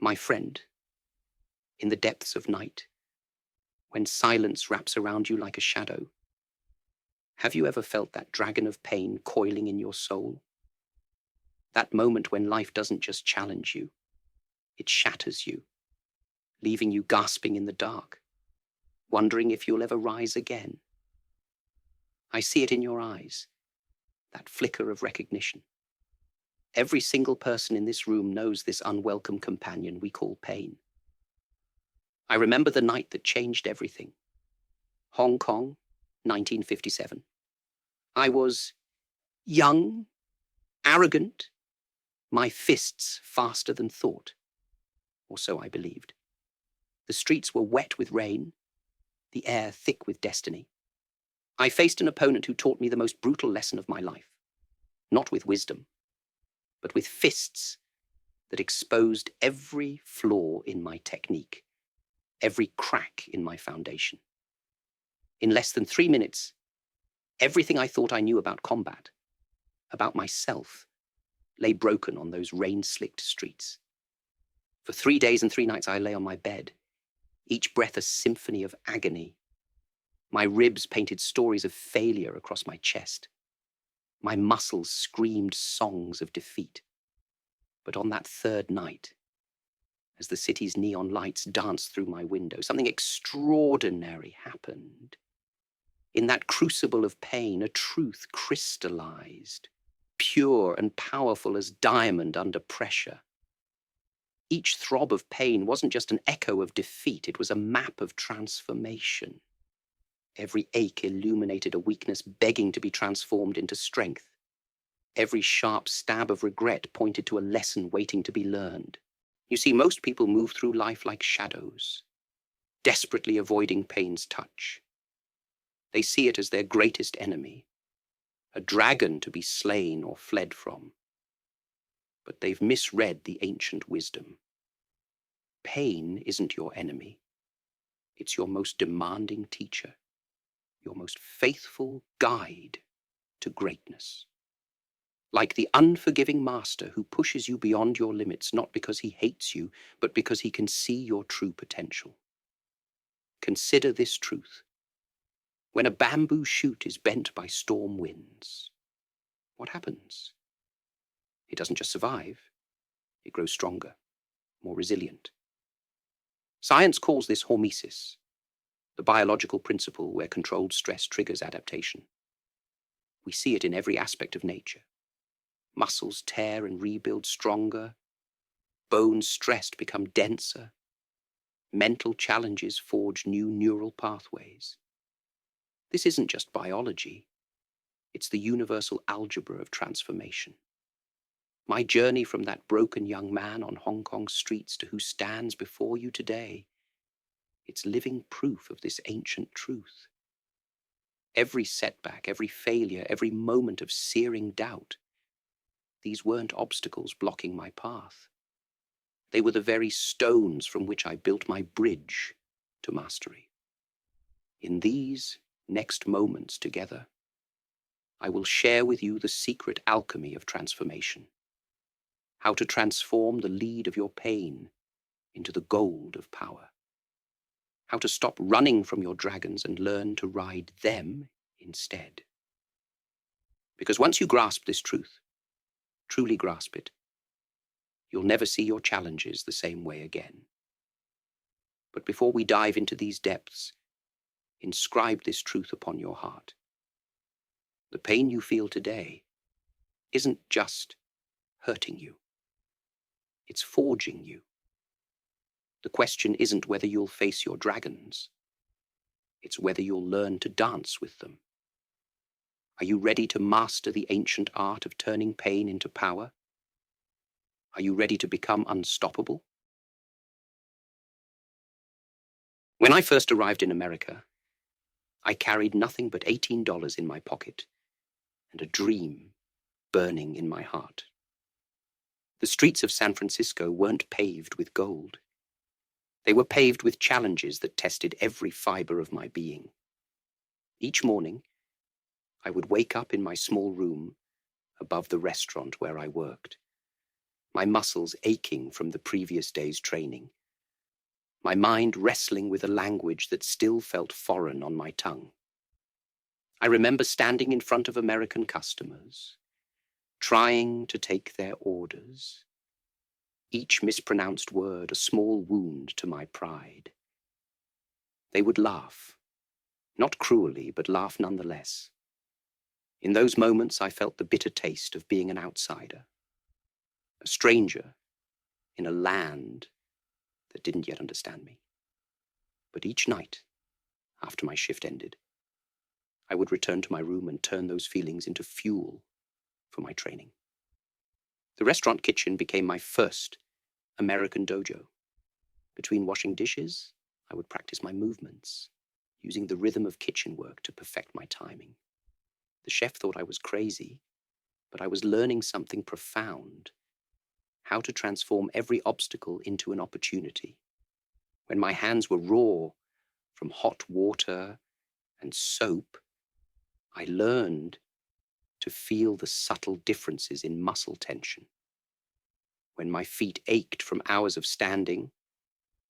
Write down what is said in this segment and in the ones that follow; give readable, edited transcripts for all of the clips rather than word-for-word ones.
My friend, in the depths of night, when silence wraps around you like a shadow, have you ever felt that dragon of pain coiling in your soul? That moment when life doesn't just challenge you, it shatters you, leaving you gasping in the dark, wondering if you'll ever rise again. I see it in your eyes, that flicker of recognition. Every single person in this room knows this unwelcome companion we call pain. I remember the night that changed everything. Hong Kong, 1957. I was young, arrogant, my fists faster than thought, or so I believed. The streets were wet with rain, the air thick with destiny. I faced an opponent who taught me the most brutal lesson of my life, not with wisdom, but with fists that exposed every flaw in my technique, every crack in my foundation. In less than 3 minutes, everything I thought I knew about combat, about myself, lay broken on those rain-slicked streets. For 3 days and 3 nights I lay on my bed, each breath a symphony of agony. My ribs painted stories of failure across my chest. My muscles screamed songs of defeat. But on that third night, as the city's neon lights danced through my window, something extraordinary happened. In that crucible of pain, a truth crystallized, pure and powerful as diamond under pressure. Each throb of pain wasn't just an echo of defeat, it was a map of transformation. Every ache illuminated a weakness begging to be transformed into strength. Every sharp stab of regret pointed to a lesson waiting to be learned. You see, most people move through life like shadows, desperately avoiding pain's touch. They see it as their greatest enemy, a dragon to be slain or fled from. But they've misread the ancient wisdom. Pain isn't your enemy. It's your most demanding teacher, your most faithful guide to greatness. Like the unforgiving master who pushes you beyond your limits, not because he hates you, but because he can see your true potential. Consider this truth. When a bamboo shoot is bent by storm winds, what happens? It doesn't just survive, it grows stronger, more resilient. Science calls this hormesis, the biological principle where controlled stress triggers adaptation. We see it in every aspect of nature. Muscles tear and rebuild stronger, bones stressed become denser, mental challenges forge new neural pathways. This isn't just biology, it's the universal algebra of transformation. My journey from that broken young man on Hong Kong streets to who stands before you today, it's living proof of this ancient truth. Every setback, every failure, every moment of searing doubt, these weren't obstacles blocking my path. They were the very stones from which I built my bridge to mastery. In these next moments together, I will share with you the secret alchemy of transformation. How to transform the lead of your pain into the gold of power. How to stop running from your dragons and learn to ride them instead. Because once you grasp this truth, truly grasp it, you'll never see your challenges the same way again. But before we dive into these depths, inscribe this truth upon your heart. The pain you feel today isn't just hurting you. It's forging you. The question isn't whether you'll face your dragons. It's whether you'll learn to dance with them. Are you ready to master the ancient art of turning pain into power? Are you ready to become unstoppable? When I first arrived in America, I carried nothing but $18 in my pocket and a dream burning in my heart. The streets of San Francisco weren't paved with gold. They were paved with challenges that tested every fiber of my being. Each morning, I would wake up in my small room above the restaurant where I worked. my muscles aching from the previous day's training, my mind wrestling with a language that still felt foreign on my tongue. I remember standing in front of American customers, trying to take their orders, each mispronounced word a small wound to my pride. They would laugh, not cruelly, but laugh nonetheless. In those moments, I felt the bitter taste of being an outsider, a stranger in a land that didn't yet understand me. But each night, after my shift ended, I would return to my room and turn those feelings into fuel for my training. The restaurant kitchen became my first American dojo. Between washing dishes, I would practice my movements, using the rhythm of kitchen work to perfect my timing. The chef thought I was crazy, but I was learning something profound: how to transform every obstacle into an opportunity. When my hands were raw from hot water and soap, I learned to feel the subtle differences in muscle tension. When my feet ached from hours of standing,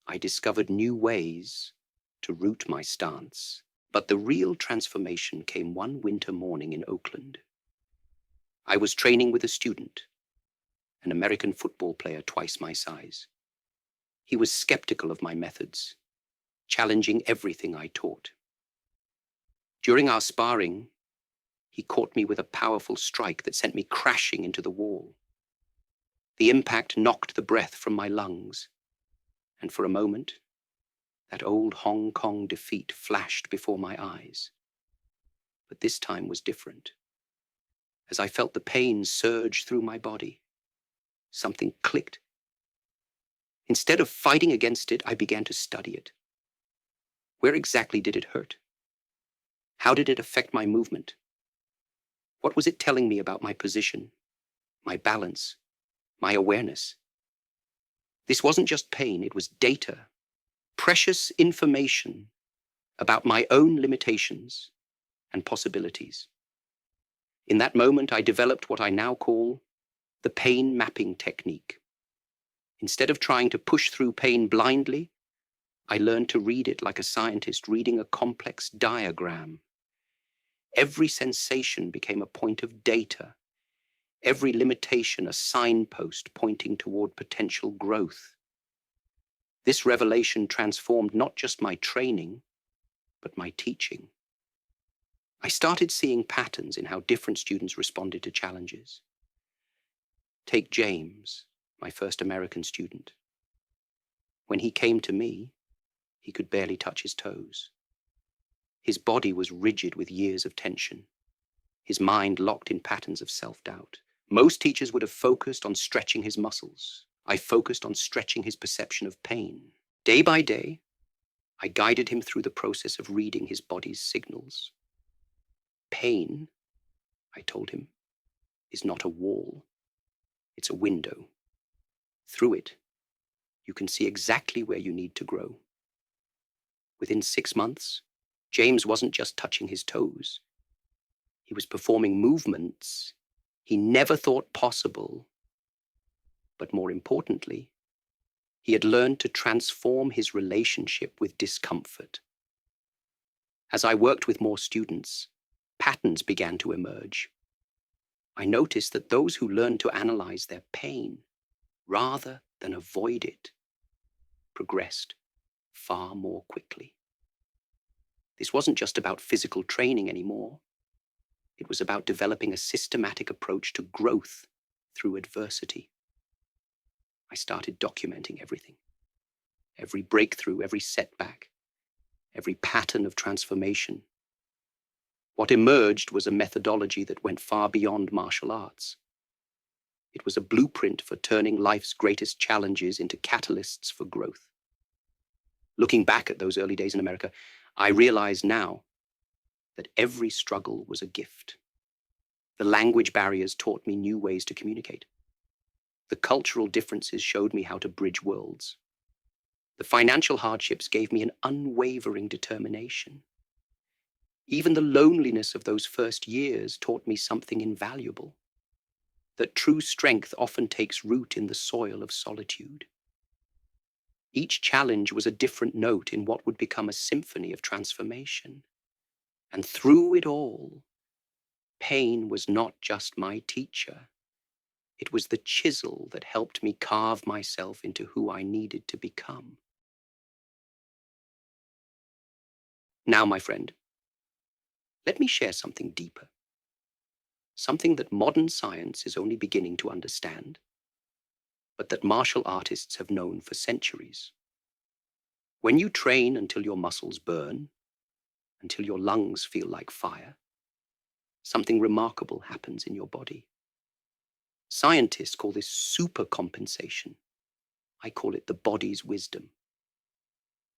I discovered new ways to root my stance. But the real transformation came one winter morning in Oakland. I was training with a student, an American football player twice my size. He was skeptical of my methods, challenging everything I taught. During our sparring, he caught me with a powerful strike that sent me crashing into the wall. The impact knocked the breath from my lungs, and for a moment, that old Hong Kong defeat flashed before my eyes. But this time was different. As I felt the pain surge through my body, something clicked. Instead of fighting against it, I began to study it. Where exactly did it hurt? How did it affect my movement? What was it telling me about my position, my balance, my awareness? This wasn't just pain, it was data, precious information about my own limitations and possibilities. In that moment, I developed what I now call the pain mapping technique. Instead of trying to push through pain blindly, I learned to read it like a scientist reading a complex diagram. Every sensation became a point of data, every limitation a signpost pointing toward potential growth. This revelation transformed not just my training, but my teaching. I started seeing patterns in how different students responded to challenges. Take James, my first American student. When he came to me, he could barely touch his toes. His body was rigid with years of tension, his mind locked in patterns of self-doubt. Most teachers would have focused on stretching his muscles. I focused on stretching his perception of pain. Day by day, I guided him through the process of reading his body's signals. Pain, I told him, is not a wall. It's a window. Through it, you can see exactly where you need to grow. Within 6 months, James wasn't just touching his toes. He was performing movements he never thought possible. But more importantly, he had learned to transform his relationship with discomfort. As I worked with more students, patterns began to emerge. I noticed that those who learned to analyze their pain rather than avoid it progressed far more quickly. This wasn't just about physical training anymore. It was about developing a systematic approach to growth through adversity. I started documenting everything. Every breakthrough, every setback, every pattern of transformation. What emerged was a methodology that went far beyond martial arts. It was a blueprint for turning life's greatest challenges into catalysts for growth. Looking back at those early days in America, I realize now that every struggle was a gift. The language barriers taught me new ways to communicate. The cultural differences showed me how to bridge worlds. The financial hardships gave me an unwavering determination. Even the loneliness of those first years taught me something invaluable: that true strength often takes root in the soil of solitude. Each challenge was a different note in what would become a symphony of transformation. And through it all, pain was not just my teacher. It was the chisel that helped me carve myself into who I needed to become. Now, my friend, let me share something deeper. Something that modern science is only beginning to understand, but that martial artists have known for centuries. When you train until your muscles burn, until your lungs feel like fire, something remarkable happens in your body. Scientists call this supercompensation. I call it the body's wisdom.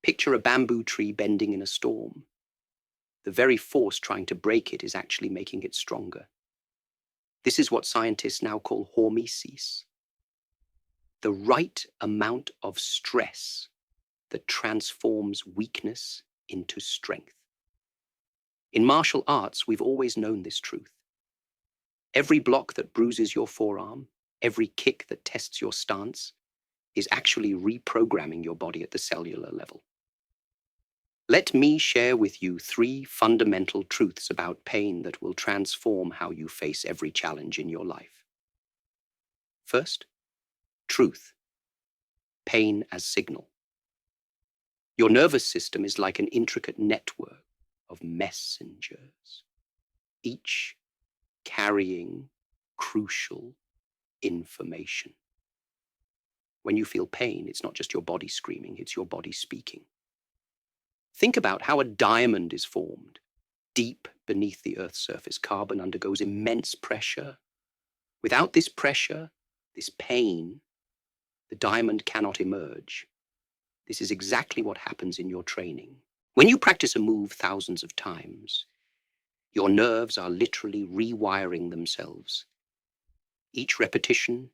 Picture a bamboo tree bending in a storm. The very force trying to break it is actually making it stronger. This is what scientists now call hormesis. The right amount of stress that transforms weakness into strength. In martial arts, we've always known this truth. Every block that bruises your forearm, every kick that tests your stance, is actually reprogramming your body at the cellular level. Let me share with you 3 fundamental truths about pain that will transform how you face every challenge in your life. First, truth. Pain as signal. Your nervous system is like an intricate network of messengers, each carrying crucial information. When you feel pain, it's not just your body screaming, it's your body speaking. Think about how a diamond is formed. Deep beneath the Earth's surface, carbon undergoes immense pressure. Without this pressure, this pain, the diamond cannot emerge. This is exactly what happens in your training. When you practice a move thousands of times, your nerves are literally rewiring themselves. Each repetition,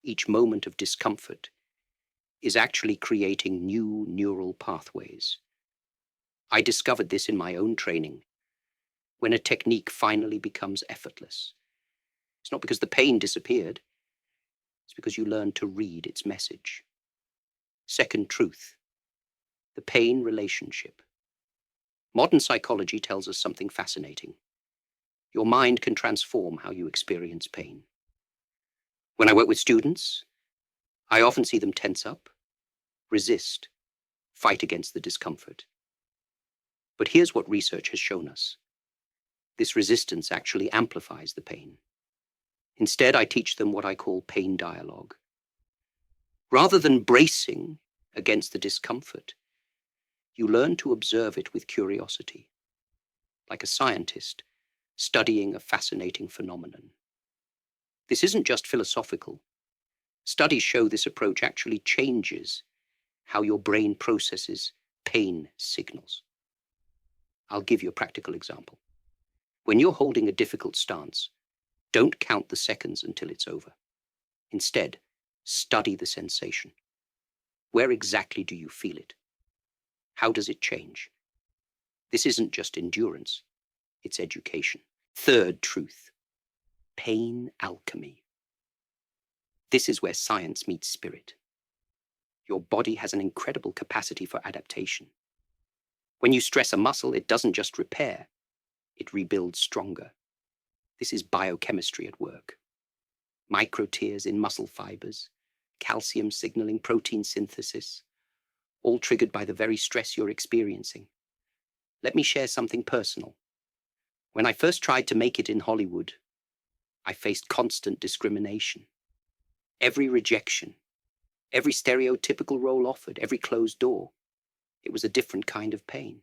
each moment of discomfort is actually creating new neural pathways. I discovered this in my own training, when a technique finally becomes effortless. It's not because the pain disappeared, it's because you learned to read its message. Second truth, the pain relationship. Modern psychology tells us something fascinating. Your mind can transform how you experience pain. When I work with students, I often see them tense up, resist, fight against the discomfort. But here's what research has shown us. This resistance actually amplifies the pain. Instead, I teach them what I call pain dialogue. Rather than bracing against the discomfort, you learn to observe it with curiosity, like a scientist studying a fascinating phenomenon. This isn't just philosophical. Studies show this approach actually changes how your brain processes pain signals. I'll give you a practical example. When you're holding a difficult stance, don't count the seconds until it's over. Instead, study the sensation. Where exactly do you feel it? How does it change? This isn't just endurance, it's education. Third truth, pain alchemy. This is where science meets spirit. Your body has an incredible capacity for adaptation. When you stress a muscle, it doesn't just repair, it rebuilds stronger. This is biochemistry at work. Microtears in muscle fibers, calcium signaling protein synthesis, all triggered by the very stress you're experiencing. Let me share something personal. When I first tried to make it in Hollywood, I faced constant discrimination. Every rejection, every stereotypical role offered, every closed door. It was a different kind of pain.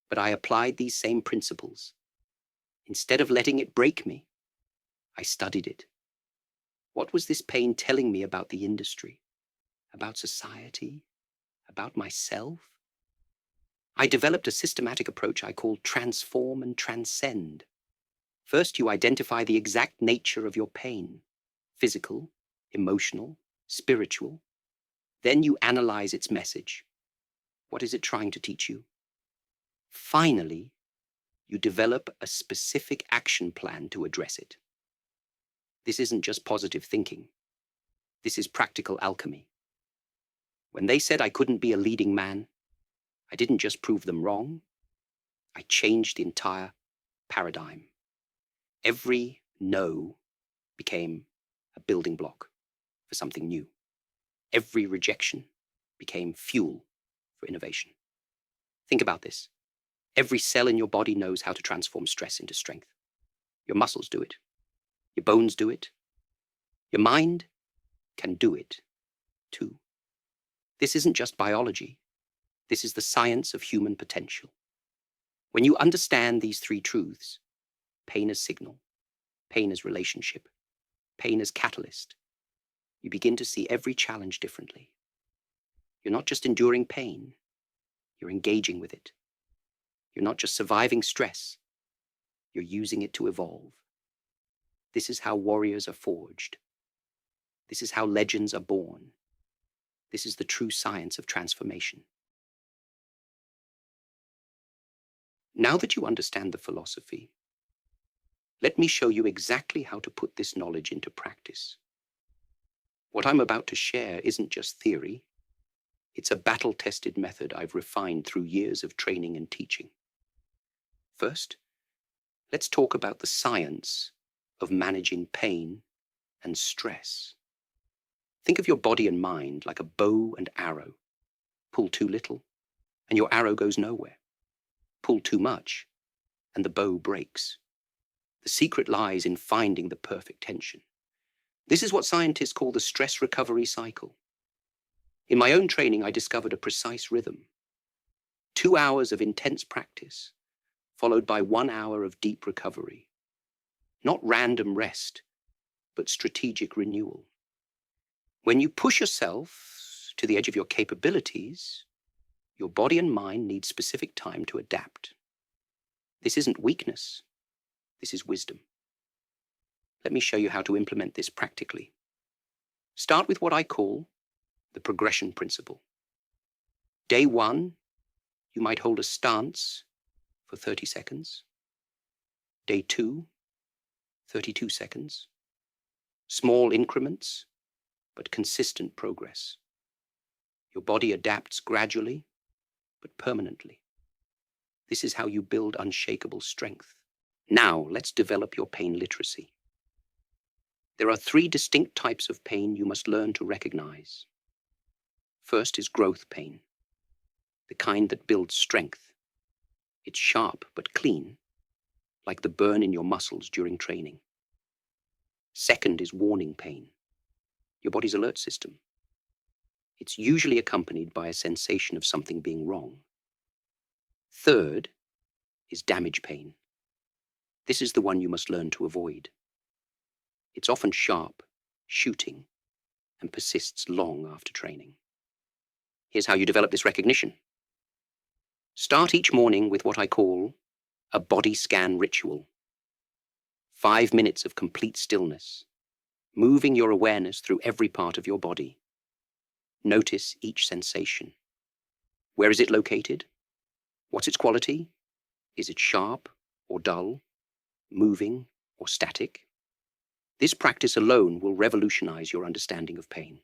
But I applied these same principles. Instead of letting it break me, I studied it. What was this pain telling me about the industry, about society, about myself? I developed a systematic approach I call transform and transcend. First, you identify the exact nature of your pain, physical, emotional, spiritual. Then you analyze its message. What is it trying to teach you? Finally, you develop a specific action plan to address it. This isn't just positive thinking. This is practical alchemy. When they said I couldn't be a leading man, I didn't just prove them wrong. I changed the entire paradigm. Every no became a building block for something new. Every rejection became fuel for innovation. Think about this. Every cell in your body knows how to transform stress into strength. Your muscles do it. Your bones do it. Your mind can do it too. This isn't just biology. This is the science of human potential. When you understand these three truths, pain as signal, pain as relationship, pain as catalyst, you begin to see every challenge differently. You're not just enduring pain, you're engaging with it. You're not just surviving stress, you're using it to evolve. This is how warriors are forged. This is how legends are born. This is the true science of transformation. Now that you understand the philosophy, let me show you exactly how to put this knowledge into practice. What I'm about to share isn't just theory. It's a battle-tested method I've refined through years of training and teaching. First, let's talk about the science of managing pain and stress. Think of your body and mind like a bow and arrow. Pull too little, and your arrow goes nowhere. Pull too much, and the bow breaks. The secret lies in finding the perfect tension. This is what scientists call the stress recovery cycle. In my own training, I discovered a precise rhythm. 2 hours of intense practice, followed by 1 hour of deep recovery. Not random rest, but strategic renewal. When you push yourself to the edge of your capabilities, your body and mind need specific time to adapt. This isn't weakness. This is wisdom. Let me show you how to implement this practically. Start with what I call the progression principle. Day 1, you might hold a stance for 30 seconds. Day 2, 32 seconds. Small increments, but consistent progress. Your body adapts gradually, but permanently. This is how you build unshakable strength. Now, let's develop your pain literacy. There are 3 distinct types of pain you must learn to recognize. First is growth pain, the kind that builds strength. It's sharp but clean, like the burn in your muscles during training. Second is warning pain, your body's alert system. It's usually accompanied by a sensation of something being wrong. Third is damage pain. This is the one you must learn to avoid. It's often sharp, shooting, and persists long after training. Here's how you develop this recognition. Start each morning with what I call a body scan ritual. 5 minutes of complete stillness, moving your awareness through every part of your body. Notice each sensation. Where is it located? What's its quality? Is it sharp or dull, moving or static? This practice alone will revolutionize your understanding of pain.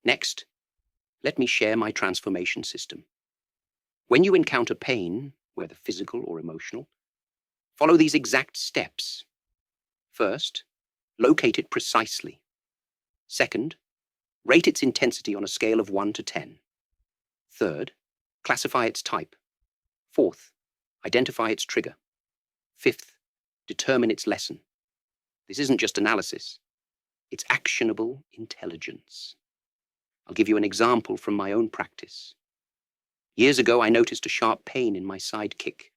Next, let me share my transformation system. When you encounter pain, whether physical or emotional, follow these exact steps. First, locate it precisely. Second, rate its intensity on a scale of 1 to 10. Third, classify its type. Fourth, identify its trigger. Fifth, determine its lesson. This isn't just analysis. It's actionable intelligence. I'll give you an example from my own practice. Years ago, I noticed a sharp pain in my side kick.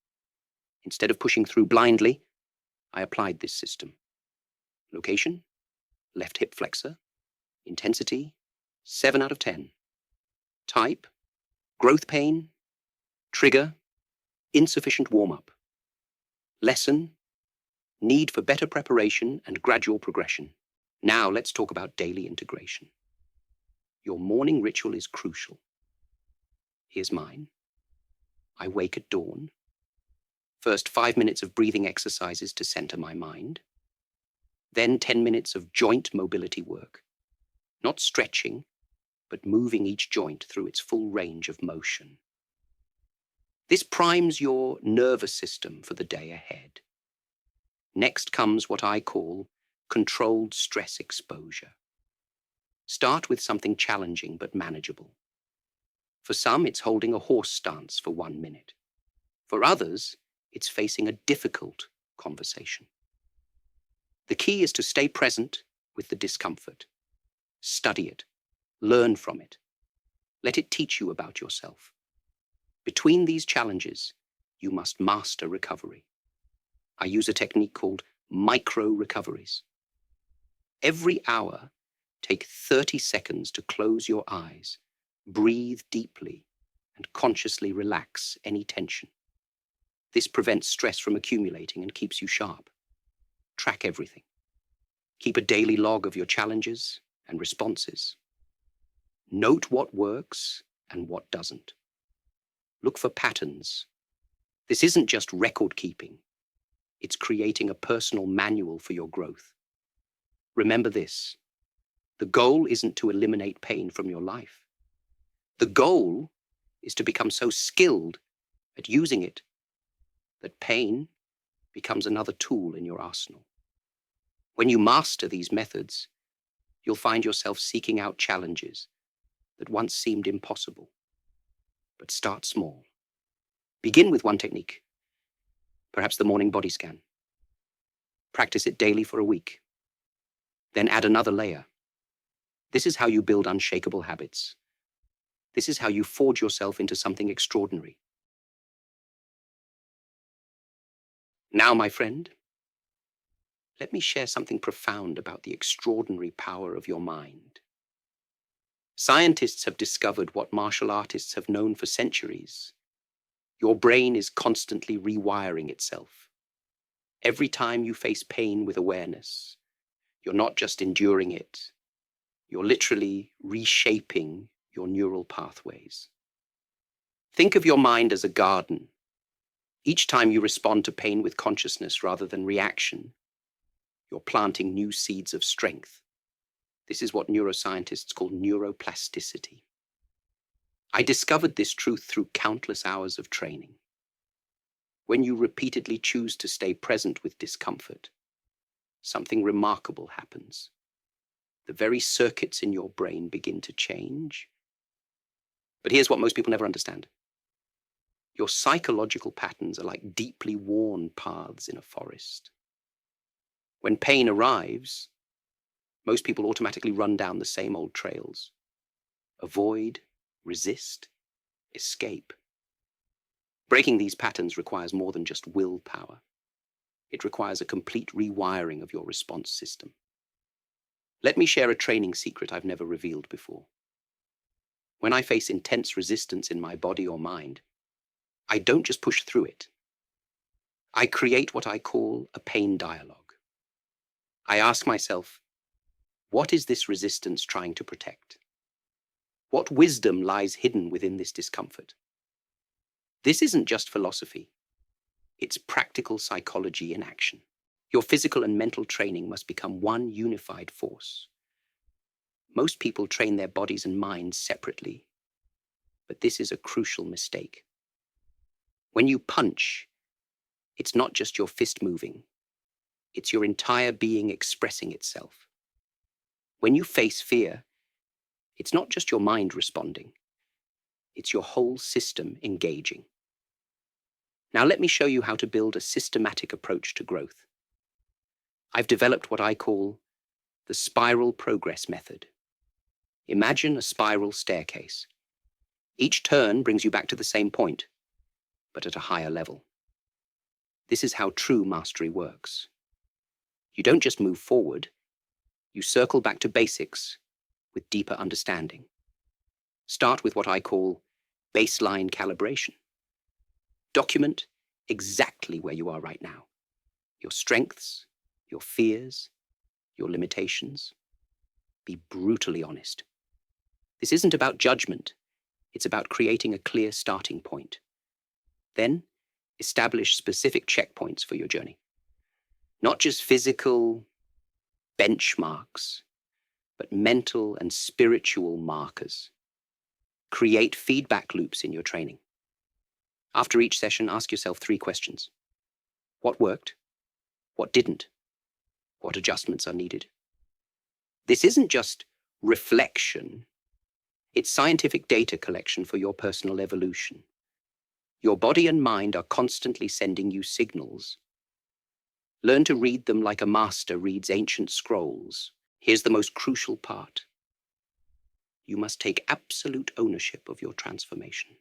Instead of pushing through blindly, I applied this system. Location, left hip flexor. Intensity, 7 out of 10. Type, growth pain. Trigger, insufficient warm-up. Lesson, need for better preparation and gradual progression. Now let's talk about daily integration. Your morning ritual is crucial. Here's mine. I wake at dawn. First, 5 minutes of breathing exercises to center my mind. Then 10 minutes of joint mobility work. Not stretching, but moving each joint through its full range of motion. This primes your nervous system for the day ahead. Next comes what I call controlled stress exposure. Start with something challenging but manageable. For some, it's holding a horse stance for 1 minute. For others, it's facing a difficult conversation. The key is to stay present with the discomfort. Study it. Learn from it. Let it teach you about yourself. Between these challenges, you must master recovery. I use a technique called micro-recoveries. Every hour, take 30 seconds to close your eyes, breathe deeply, and consciously relax any tension. This prevents stress from accumulating and keeps you sharp. Track everything. Keep a daily log of your challenges and responses. Note what works and what doesn't. Look for patterns. This isn't just record keeping. It's creating a personal manual for your growth. Remember this: the goal isn't to eliminate pain from your life. The goal is to become so skilled at using it that pain becomes another tool in your arsenal. When you master these methods, you'll find yourself seeking out challenges that once seemed impossible. But start small. Begin with one technique, perhaps the morning body scan. Practice it daily for a week. Then add another layer. This is how you build unshakable habits. This is how you forge yourself into something extraordinary. Now, my friend, let me share something profound about the extraordinary power of your mind. Scientists have discovered what martial artists have known for centuries. Your brain is constantly rewiring itself. Every time you face pain with awareness, you're not just enduring it, you're literally reshaping your neural pathways. Think of your mind as a garden. Each time you respond to pain with consciousness rather than reaction, you're planting new seeds of strength. This is what neuroscientists call neuroplasticity. I discovered this truth through countless hours of training. When you repeatedly choose to stay present with discomfort, something remarkable happens. The very circuits in your brain begin to change. But here's what most people never understand. Your psychological patterns are like deeply worn paths in a forest. When pain arrives, most people automatically run down the same old trails. Avoid, resist, escape. Breaking these patterns requires more than just willpower. It requires a complete rewiring of your response system. Let me share a training secret I've never revealed before. When I face intense resistance in my body or mind, I don't just push through it. I create what I call a pain dialogue. I ask myself, what is this resistance trying to protect? What wisdom lies hidden within this discomfort? This isn't just philosophy. It's practical psychology in action. Your physical and mental training must become one unified force. Most people train their bodies and minds separately, but this is a crucial mistake. When you punch, it's not just your fist moving. It's your entire being expressing itself. When you face fear, it's not just your mind responding. It's your whole system engaging. Now let me show you how to build a systematic approach to growth. I've developed what I call the spiral progress method. Imagine a spiral staircase. Each turn brings you back to the same point, but at a higher level. This is how true mastery works. You don't just move forward, you circle back to basics with deeper understanding. Start with what I call baseline calibration. Document exactly where you are right now. Your strengths, your fears, your limitations. Be brutally honest. This isn't about judgment. It's about creating a clear starting point. Then, establish specific checkpoints for your journey. Not just physical, benchmarks, but mental and spiritual markers. Create feedback loops in your training. After each session, ask yourself 3 questions. What worked? What didn't? What adjustments are needed? This isn't just reflection. It's scientific data collection for your personal evolution. Your body and mind are constantly sending you signals. Learn to read them like a master reads ancient scrolls. Here's the most crucial part. You must take absolute ownership of your transformation.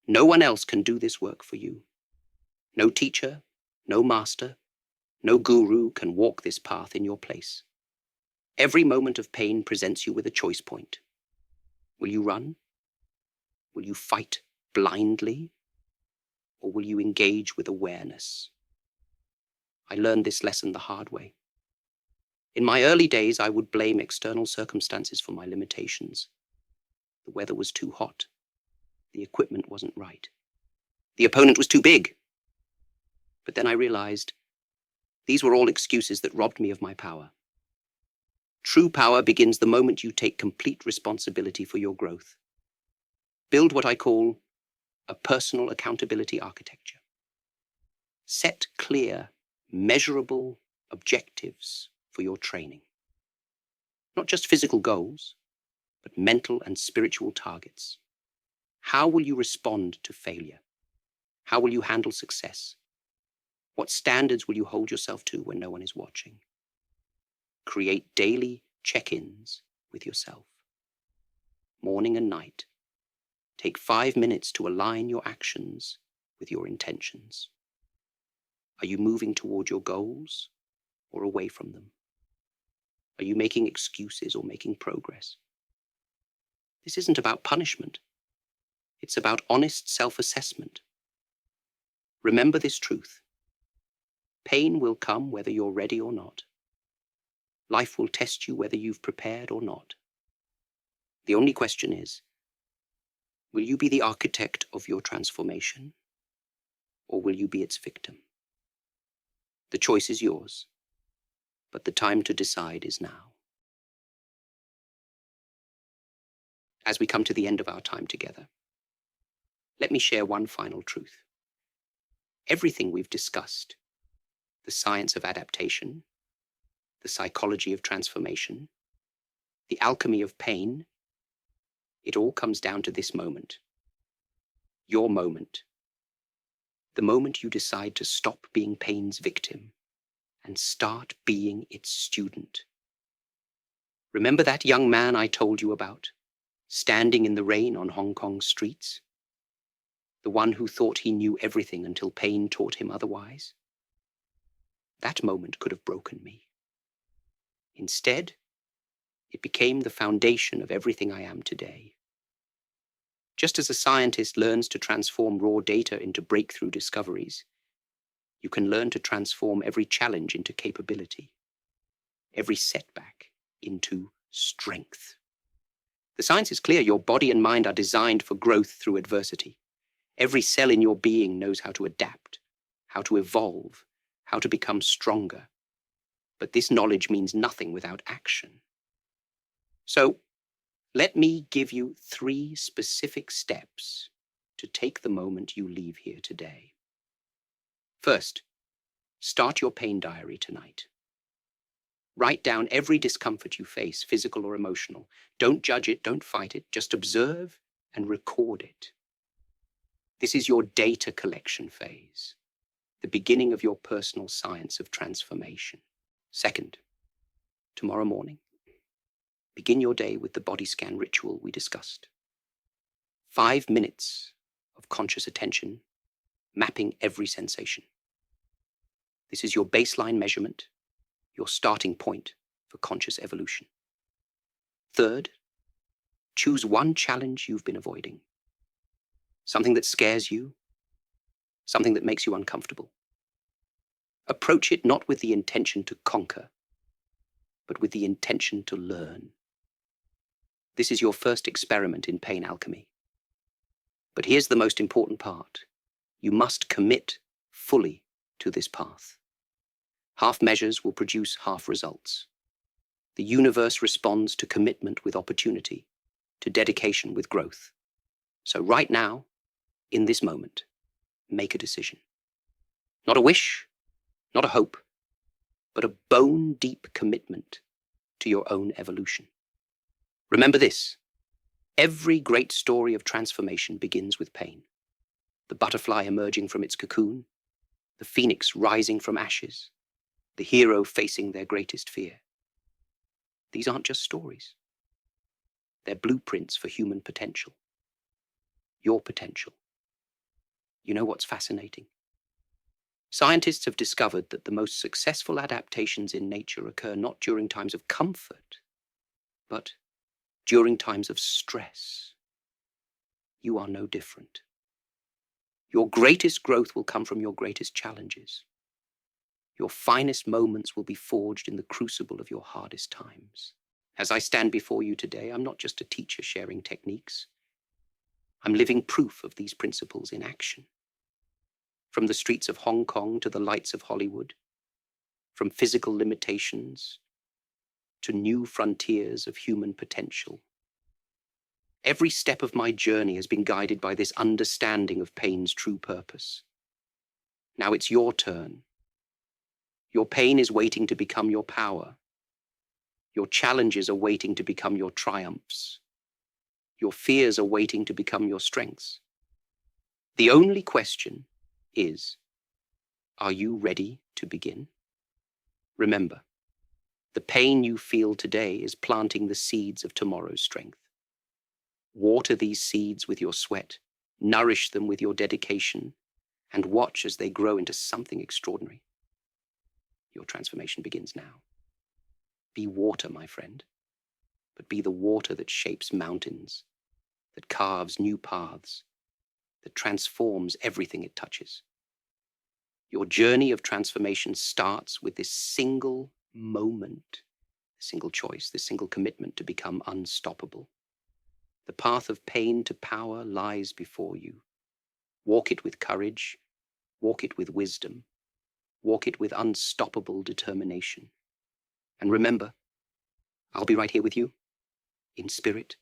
No one else can do this work for you. No teacher, no master, no guru can walk this path in your place. Every moment of pain presents you with a choice point. Will you run? Will you fight blindly? Or will you engage with awareness? I learned this lesson the hard way. In my early days, I would blame external circumstances for my limitations. The weather was too hot. The equipment wasn't right. The opponent was too big. But then I realized these were all excuses that robbed me of my power. True power begins the moment you take complete responsibility for your growth. Build what I call a personal accountability architecture. Set clear, measurable objectives for your training. Not just physical goals, but mental and spiritual targets. How will you respond to failure? How will you handle success? What standards will you hold yourself to when no one is watching? Create daily check-ins with yourself. Morning and night. Take 5 minutes to align your actions with your intentions. Are you moving toward your goals or away from them? Are you making excuses or making progress? This isn't about punishment. It's about honest self-assessment. Remember this truth. Pain will come whether you're ready or not. Life will test you whether you've prepared or not. The only question is, will you be the architect of your transformation, or will you be its victim? The choice is yours, but the time to decide is now. As we come to the end of our time together, let me share one final truth. Everything we've discussed, the science of adaptation, the psychology of transformation, the alchemy of pain, it all comes down to this moment. Your moment. The moment you decide to stop being pain's victim and start being its student. Remember that young man I told you about, standing in the rain on Hong Kong streets? The one who thought he knew everything until pain taught him otherwise? That moment could have broken me. Instead, it became the foundation of everything I am today. Just as a scientist learns to transform raw data into breakthrough discoveries, you can learn to transform every challenge into capability, every setback into strength. The science is clear. Your body and mind are designed for growth through adversity. Every cell in your being knows how to adapt, how to evolve, how to become stronger. But this knowledge means nothing without action. So, let me give you 3 specific steps to take the moment you leave here today. First, start your pain diary tonight. Write down every discomfort you face, physical or emotional. Don't judge it, don't fight it, just observe and record it. This is your data collection phase, the beginning of your personal science of transformation. Second, tomorrow morning, begin your day with the body scan ritual we discussed. 5 minutes of conscious attention, mapping every sensation. This is your baseline measurement, your starting point for conscious evolution. Third, choose one challenge you've been avoiding. Something that scares you, something that makes you uncomfortable. Approach it not with the intention to conquer, but with the intention to learn. This is your first experiment in pain alchemy. But here's the most important part. You must commit fully to this path. Half measures will produce half results. The universe responds to commitment with opportunity, to dedication with growth. So right now, in this moment, make a decision. Not a wish, not a hope, but a bone-deep commitment to your own evolution. Remember this: every great story of transformation begins with pain. The butterfly emerging from its cocoon, the phoenix rising from ashes, the hero facing their greatest fear. These aren't just stories. They're blueprints for human potential. Your potential. You know what's fascinating? Scientists have discovered that the most successful adaptations in nature occur not during times of comfort, but during times of stress. You are no different. Your greatest growth will come from your greatest challenges. Your finest moments will be forged in the crucible of your hardest times. As I stand before you today, I'm not just a teacher sharing techniques. I'm living proof of these principles in action. From the streets of Hong Kong to the lights of Hollywood, from physical limitations to new frontiers of human potential. Every step of my journey has been guided by this understanding of pain's true purpose. Now it's your turn. Your pain is waiting to become your power. Your challenges are waiting to become your triumphs. Your fears are waiting to become your strengths. The only question is, are you ready to begin? Remember, the pain you feel today is planting the seeds of tomorrow's strength. Water these seeds with your sweat, nourish them with your dedication, and watch as they grow into something extraordinary. Your transformation begins now. Be water, my friend, but be the water that shapes mountains, that carves new paths, that transforms everything it touches. Your journey of transformation starts with this single moment, this single choice, this single commitment to become unstoppable. The path of pain to power lies before you. Walk it with courage, walk it with wisdom, walk it with unstoppable determination. And remember, I'll be right here with you, in spirit,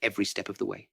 every step of the way.